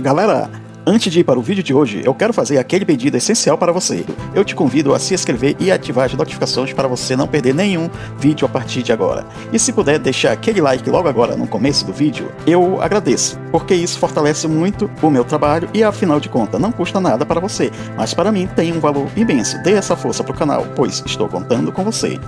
Galera, antes de ir para o vídeo de hoje, eu quero fazer aquele pedido essencial para você. Eu te convido a se inscrever e ativar as notificações para você não perder nenhum vídeo a partir de agora. E se puder deixar aquele like logo agora no começo do vídeo, eu agradeço, porque isso fortalece muito o meu trabalho e afinal de contas não custa nada para você, mas para mim tem um valor imenso. Dê essa força para o canal, pois estou contando com você.